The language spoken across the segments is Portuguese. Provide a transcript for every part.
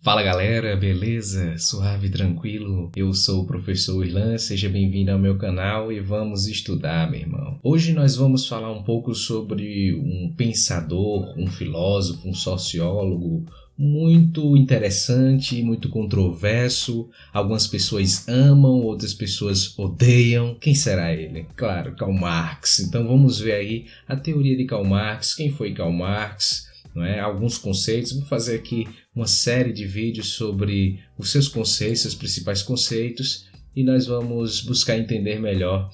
Fala galera, beleza? Suave, tranquilo? Eu sou o professor Irlan, seja bem-vindo ao meu canal e vamos estudar, meu irmão. Hoje nós vamos falar um pouco sobre um pensador, um filósofo, um sociólogo muito interessante, muito controverso. Algumas pessoas amam, outras pessoas odeiam. Quem será ele? Claro, Karl Marx. Então vamos ver aí a teoria de Karl Marx. Quem foi Karl Marx? Não é? Alguns conceitos. Vou fazer aqui uma série de vídeos sobre os seus conceitos, seus principais conceitos, e nós vamos buscar entender melhor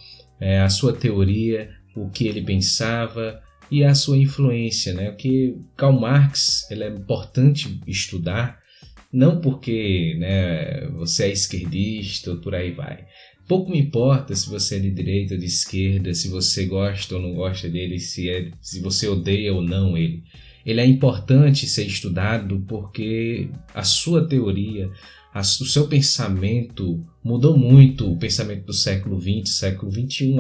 a sua teoria, o que ele pensava e a sua influência, né? Porque Karl Marx ele é importante estudar, não porque, né, você é esquerdista ou por aí vai. Pouco me importa se você é de direita ou de esquerda, se você gosta ou não gosta dele, se você odeia ou não ele. Ele é importante ser estudado porque a sua teoria, o seu pensamento mudou muito, o pensamento do século XX, século XXI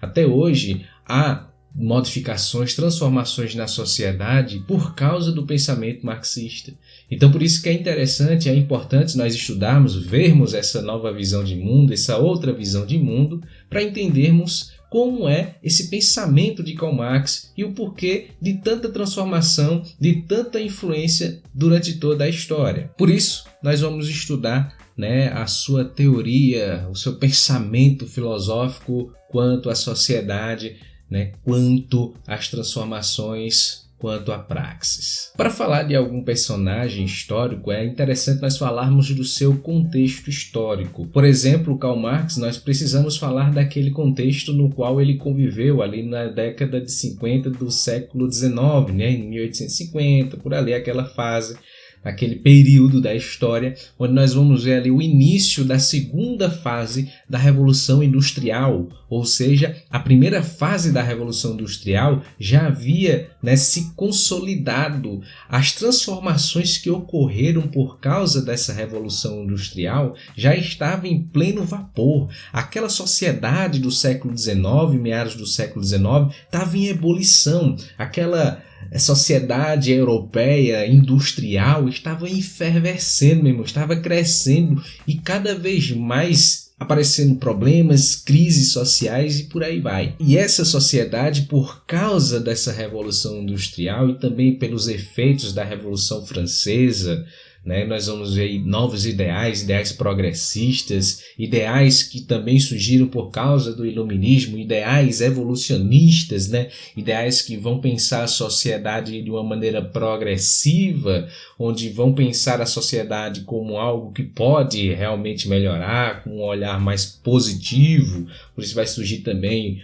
até hoje. Há modificações, transformações na sociedade por causa do pensamento marxista. Então por isso que é interessante, é importante nós estudarmos, vermos essa nova visão de mundo, essa outra visão de mundo, para entendermos como é esse pensamento de Karl Marx e o porquê de tanta transformação, de tanta influência durante toda a história. Por isso, nós vamos estudar, né, a sua teoria, o seu pensamento filosófico quanto à sociedade, né, quanto às transformações, quanto à praxis. Para falar de algum personagem histórico, é interessante nós falarmos do seu contexto histórico. Por exemplo, Karl Marx, nós precisamos falar daquele contexto no qual ele conviveu ali na década de 50 do século XIX, né, em 1850, por ali, aquela fase, aquele período da história, onde nós vamos ver ali o início da segunda fase da Revolução Industrial, ou seja, a primeira fase da Revolução Industrial já havia, né, se consolidado. As transformações que ocorreram por causa dessa Revolução Industrial já estavam em pleno vapor. Aquela sociedade do século XIX, meados do século XIX, estava em ebulição. Aquela sociedade europeia industrial estava efervescendo mesmo, estava crescendo e cada vez mais aparecendo problemas, crises sociais e por aí vai. E essa sociedade, por causa dessa Revolução Industrial e também pelos efeitos da Revolução Francesa, né, nós vamos ver novos ideais progressistas, ideais que também surgiram por causa do iluminismo, ideais evolucionistas, né, ideais que vão pensar a sociedade de uma maneira progressiva, onde vão pensar a sociedade como algo que pode realmente melhorar, com um olhar mais positivo. Por isso vai surgir também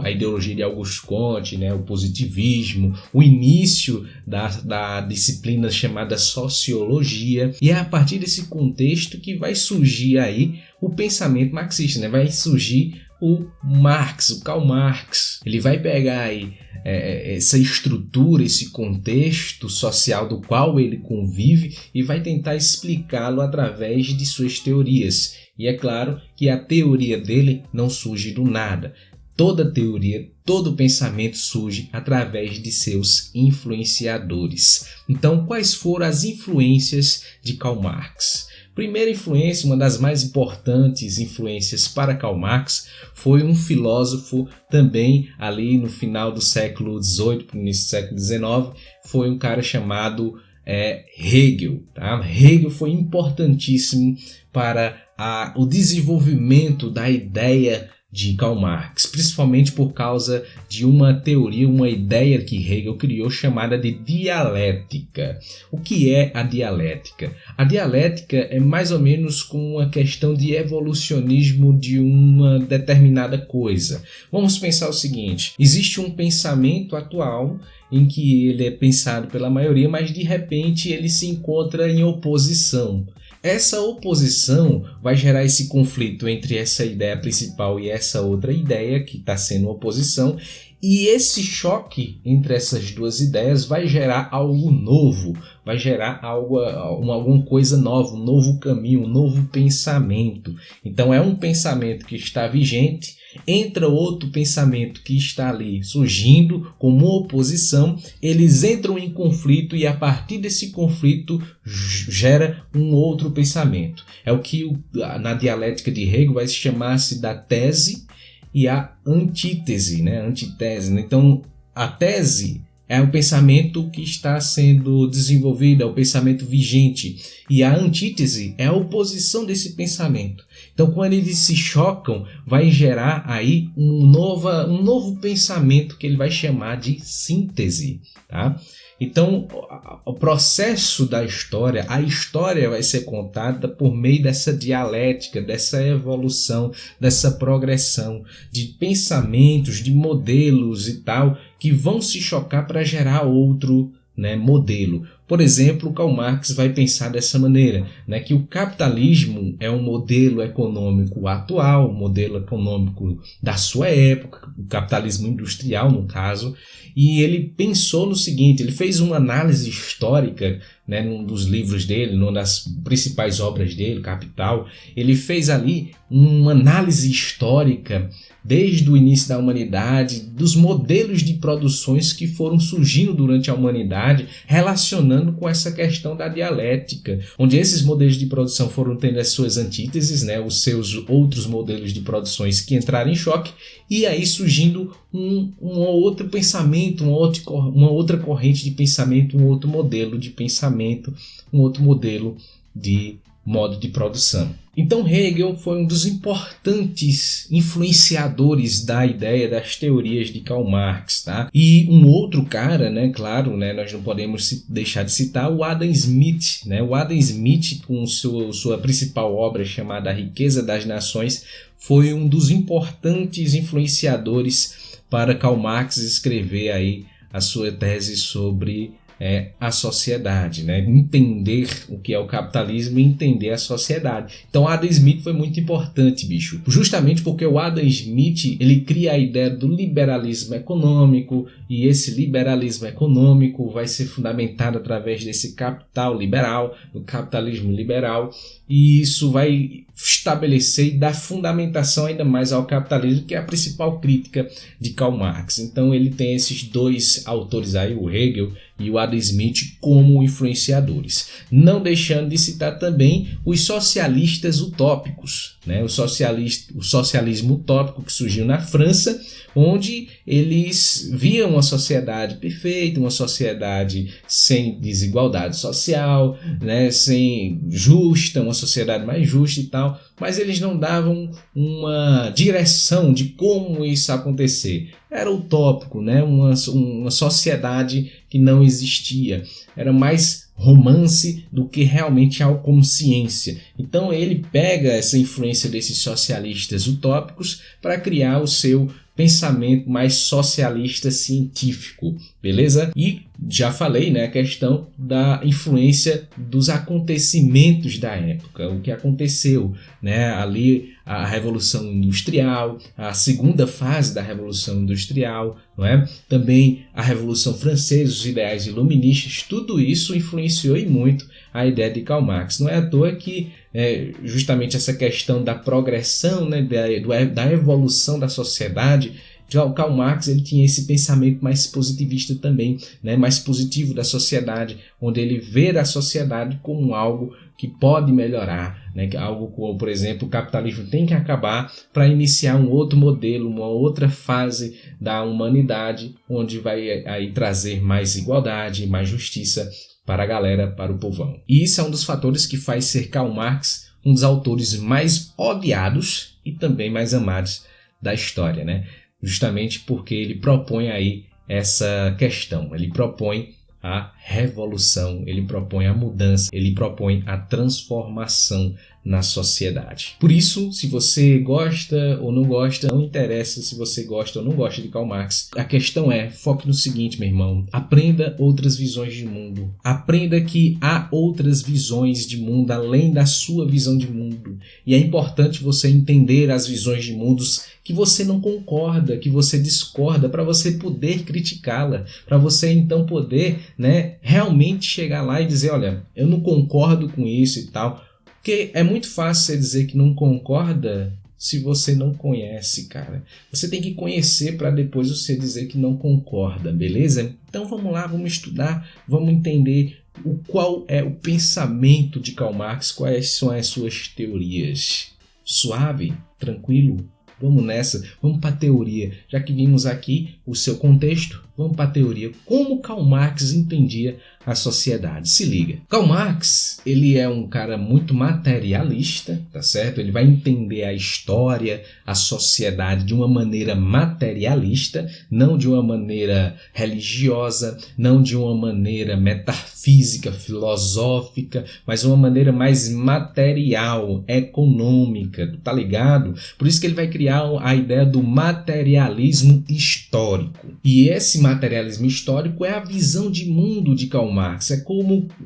a ideologia de Auguste Comte, né, o positivismo, o início da disciplina chamada sociologia, e é a partir desse contexto que vai surgir aí o pensamento marxista, né? Vai surgir o Marx, o Karl Marx. Ele vai pegar aí essa estrutura, esse contexto social do qual ele convive e vai tentar explicá-lo através de suas teorias. E é claro que a teoria dele não surge do nada. Toda teoria, todo pensamento surge através de seus influenciadores. Então, quais foram as influências de Karl Marx? Primeira influência, uma das mais importantes influências para Karl Marx, foi um filósofo também ali no final do século XVIII, no início do século XIX, foi um cara chamado Hegel. Tá? Hegel foi importantíssimo para o desenvolvimento da ideia de Karl Marx, principalmente por causa de uma teoria, uma ideia que Hegel criou chamada de dialética. O que é a dialética? A dialética é mais ou menos como uma questão de evolucionismo de uma determinada coisa. Vamos pensar o seguinte: existe um pensamento atual em que ele é pensado pela maioria, mas de repente ele se encontra em oposição. Essa oposição vai gerar esse conflito entre essa ideia principal e essa outra ideia que está sendo oposição, E esse choque entre essas duas ideias vai gerar algo novo, vai gerar alguma coisa nova, um novo caminho, um novo pensamento. Então é um pensamento que está vigente, entra outro pensamento que está ali surgindo como oposição, eles entram em conflito e a partir desse conflito gera um outro pensamento. É o que na dialética de Hegel vai se chamar-se da tese e a antítese, né? Antitese. Então, a tese é o pensamento que está sendo desenvolvido, é o pensamento vigente. E a antítese é a oposição desse pensamento. Então, quando eles se chocam, vai gerar aí um novo pensamento que ele vai chamar de síntese, tá? Então, o processo da história, a história vai ser contada por meio dessa dialética, dessa evolução, dessa progressão de pensamentos, de modelos e tal, que vão se chocar para gerar outro, né, modelo. Por exemplo, Karl Marx vai pensar dessa maneira, né, que o capitalismo é um modelo econômico atual, um modelo econômico da sua época, o capitalismo industrial no caso, e ele pensou no seguinte, ele fez uma análise histórica, né, num dos livros dele, numa das principais obras dele, Capital, ele fez ali uma análise histórica desde o início da humanidade, dos modelos de produções que foram surgindo durante a humanidade, relacionando com essa questão da dialética, onde esses modelos de produção foram tendo as suas antíteses, né, os seus outros modelos de produções que entraram em choque, e aí surgindo um outro pensamento, uma outra corrente de pensamento, um outro modelo de pensamento, um outro modelo de modo de produção. Então Hegel foi um dos importantes influenciadores da ideia das teorias de Karl Marx, tá? E um outro cara, né, claro, né, nós não podemos deixar de citar o Adam Smith, né? O Adam Smith, com sua principal obra chamada A Riqueza das Nações, foi um dos importantes influenciadores para Karl Marx escrever aí a sua tese sobre a sociedade, né? Entender o que é o capitalismo e entender a sociedade. Então Adam Smith foi muito importante, bicho. Justamente porque o Adam Smith ele cria a ideia do liberalismo econômico e esse liberalismo econômico vai ser fundamentado através desse capital liberal, do capitalismo liberal, e isso vai estabelecer e dar fundamentação ainda mais ao capitalismo, que é a principal crítica de Karl Marx. Então ele tem esses dois autores aí, o Hegel e o Adam Smith, como influenciadores. Não deixando de citar também os socialistas utópicos, né? O socialismo utópico que surgiu na França, onde eles viam uma sociedade perfeita, uma sociedade sem desigualdade social, né? Sem justa, uma sociedade mais justa e tal, mas eles não davam uma direção de como isso acontecer. Era utópico, né? Uma sociedade que não existia. Era mais romance do que realmente algo como ciência. Então ele pega essa influência desses socialistas utópicos para criar o seu pensamento mais socialista científico, beleza? E já falei, né, a questão da influência dos acontecimentos da época, o que aconteceu, né, ali a Revolução Industrial, a segunda fase da Revolução Industrial, não é? Também a Revolução Francesa, os ideais iluministas, tudo isso influenciou e muito a ideia de Karl Marx. Não é à toa que justamente essa questão da progressão, né, da evolução da sociedade, Karl Marx ele tinha esse pensamento mais positivista também, né, mais positivo da sociedade, onde ele vê a sociedade como algo que pode melhorar, né, algo como, por exemplo, o capitalismo tem que acabar para iniciar um outro modelo, uma outra fase da humanidade, onde vai aí trazer mais igualdade, mais justiça para a galera, para o povão. E isso é um dos fatores que faz ser Karl Marx um dos autores mais odiados e também mais amados da história, né? Justamente porque ele propõe aí essa questão, ele propõe a revolução, ele propõe a mudança, ele propõe a transformação na sociedade. Por isso, se você gosta ou não gosta, não interessa se você gosta ou não gosta de Karl Marx. A questão é, foque no seguinte, meu irmão, aprenda outras visões de mundo. Aprenda que há outras visões de mundo além da sua visão de mundo. E é importante você entender as visões de mundos que você não concorda, que você discorda, para você poder criticá-la, para você então poder, né, realmente chegar lá e dizer, olha, eu não concordo com isso e tal. Porque é muito fácil você dizer que não concorda se você não conhece, cara. Você tem que conhecer para depois você dizer que não concorda, beleza? Então vamos lá, vamos estudar, vamos entender qual é o pensamento de Karl Marx, quais são as suas teorias. Suave? Tranquilo? Vamos nessa, vamos para a teoria. Já que vimos aqui o seu contexto, vamos para a teoria. Como Karl Marx entendia a sociedade? Se liga. Karl Marx, ele é um cara muito materialista, tá certo? Ele vai entender a história, a sociedade de uma maneira materialista, não de uma maneira religiosa, não de uma maneira metafísica, filosófica, mas uma maneira mais material, econômica, tá ligado? Por isso que ele vai criar a ideia do materialismo histórico. E esse materialismo histórico é a visão de mundo de Karl Marx,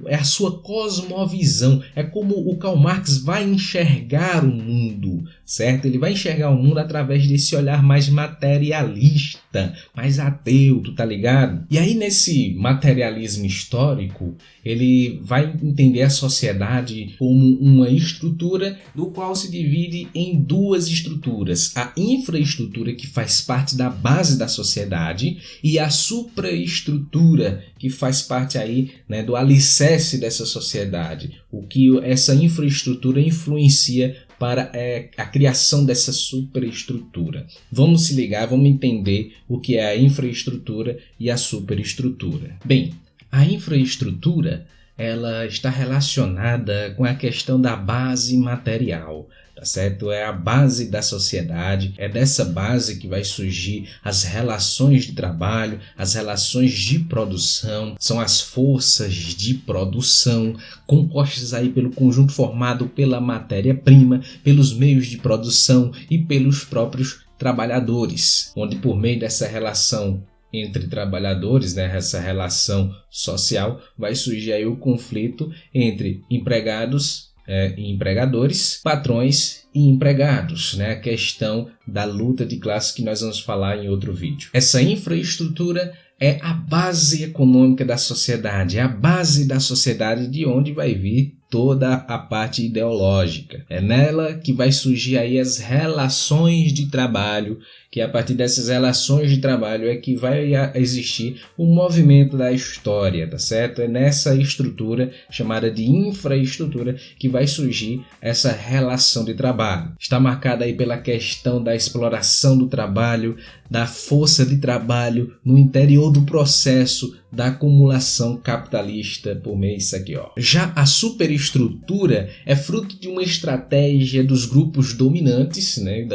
é a sua cosmovisão, é como o Karl Marx vai enxergar o mundo, certo? Ele vai enxergar o mundo através desse olhar mais materialista, mais ateu, tu tá ligado? E aí nesse materialismo histórico, ele vai entender a sociedade como uma estrutura do qual se divide em duas estruturas. A infraestrutura, que faz parte da base da sociedade, e a supraestrutura, que faz parte aí, né, do alicerce dessa sociedade. O que essa infraestrutura influencia para a criação dessa superestrutura. Vamos se ligar, vamos entender o que é a infraestrutura e a superestrutura. Bem, a infraestrutura, ela está relacionada com a questão da base material, tá certo? É a base da sociedade, é dessa base que vai surgir as relações de trabalho, as relações de produção, são as forças de produção compostas aí pelo conjunto formado pela matéria-prima, pelos meios de produção e pelos próprios trabalhadores, onde por meio dessa relação entre trabalhadores, né, essa relação social, vai surgir aí o conflito entre empregados e empregadores, patrões e empregados, né, a questão da luta de classes que nós vamos falar em outro vídeo. Essa infraestrutura é a base econômica da sociedade, é a base da sociedade de onde vai vir toda a parte ideológica. É nela que vai surgir aí as relações de trabalho, que a partir dessas relações de trabalho é que vai existir o movimento da história, tá certo? É nessa estrutura chamada de infraestrutura que vai surgir essa relação de trabalho. Está marcada aí pela questão da exploração do trabalho, da força de trabalho no interior do processo da acumulação capitalista por meio disso aqui, ó. Já a superestrutura é fruto de uma estratégia dos grupos dominantes, né,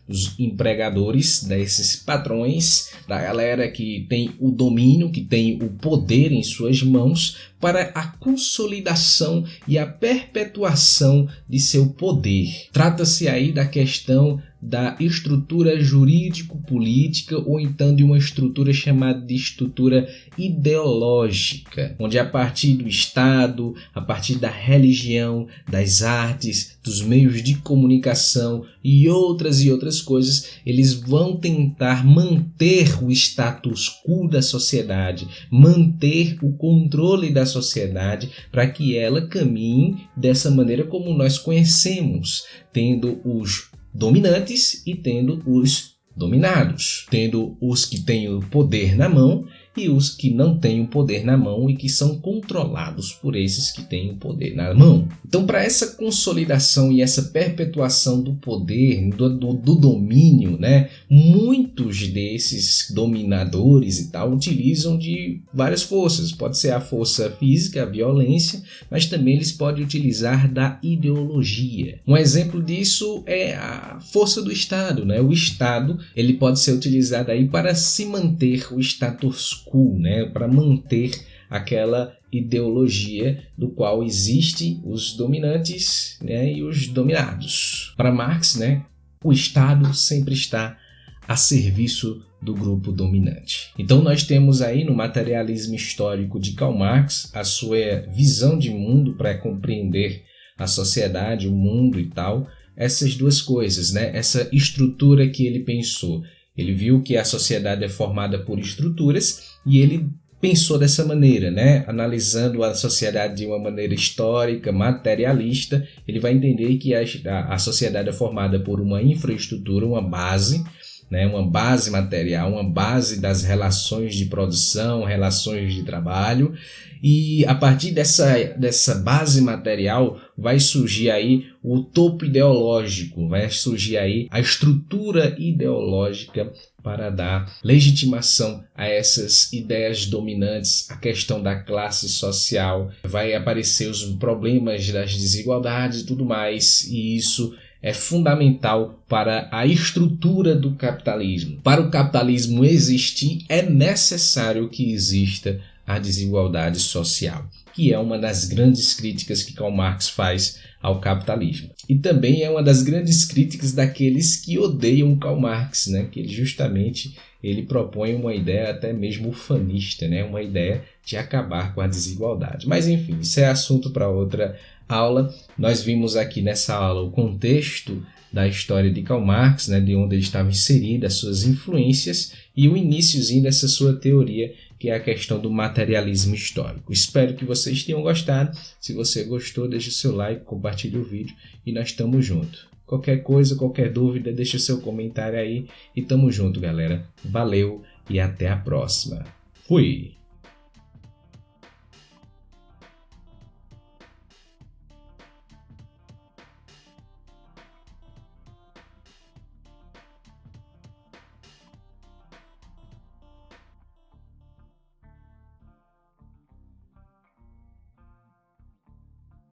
dos empregadores, desses patrões, da galera que tem o domínio, que tem o poder em suas mãos, para a consolidação e a perpetuação de seu poder. Trata-se aí da questão da estrutura jurídico-política ou então de uma estrutura chamada de estrutura ideológica, onde a partir do Estado, a partir da religião, das artes, dos meios de comunicação e outras coisas, eles vão tentar manter o status quo da sociedade, manter o controle da sociedade para que ela caminhe dessa maneira como nós conhecemos, tendo os dominantes e tendo os dominados, tendo os que têm o poder na mão e os que não têm o poder na mão e que são controlados por esses que têm o poder na mão. Então, para essa consolidação e essa perpetuação do poder, do domínio, né, muitos desses dominadores e tal utilizam de várias forças. Pode ser a força física, a violência, mas também eles podem utilizar da ideologia. Um exemplo disso é a força do Estado, né? O Estado, ele pode ser utilizado aí para se manter o status quo, né? Para manter aquela ideologia do qual existe os dominantes, né, e os dominados. Para Marx, né, o Estado sempre está a serviço do grupo dominante. Então nós temos aí no materialismo histórico de Karl Marx a sua visão de mundo para compreender a sociedade, o mundo e tal, essas duas coisas, né? Essa estrutura que ele pensou. Ele viu que a sociedade é formada por estruturas e ele pensou dessa maneira, né? Analisando a sociedade de uma maneira histórica, materialista, ele vai entender que a sociedade é formada por uma infraestrutura, uma base, né? Uma base material, uma base das relações de produção, relações de trabalho, e a partir dessa base material vai surgir aí o topo ideológico, vai surgir aí a estrutura ideológica para dar legitimação a essas ideias dominantes, a questão da classe social, vai aparecer os problemas das desigualdades e tudo mais, e isso é fundamental para a estrutura do capitalismo. Para o capitalismo existir, é necessário que exista a desigualdade social, que é uma das grandes críticas que Karl Marx faz ao capitalismo. E também é uma das grandes críticas daqueles que odeiam Karl Marx, né? Que ele propõe uma ideia até mesmo ufanista, né? Uma ideia de acabar com a desigualdade. Mas enfim, isso é assunto para outra aula. Nós vimos aqui nessa aula o contexto da história de Karl Marx, né? De onde ele estava inserido, as suas influências e o iniciozinho dessa sua teoria, que é a questão do materialismo histórico. Espero que vocês tenham gostado. Se você gostou, deixe o seu like, compartilhe o vídeo e nós estamos juntos. Qualquer coisa, qualquer dúvida, deixe o seu comentário aí e tamo junto, galera. Valeu e até a próxima. Fui!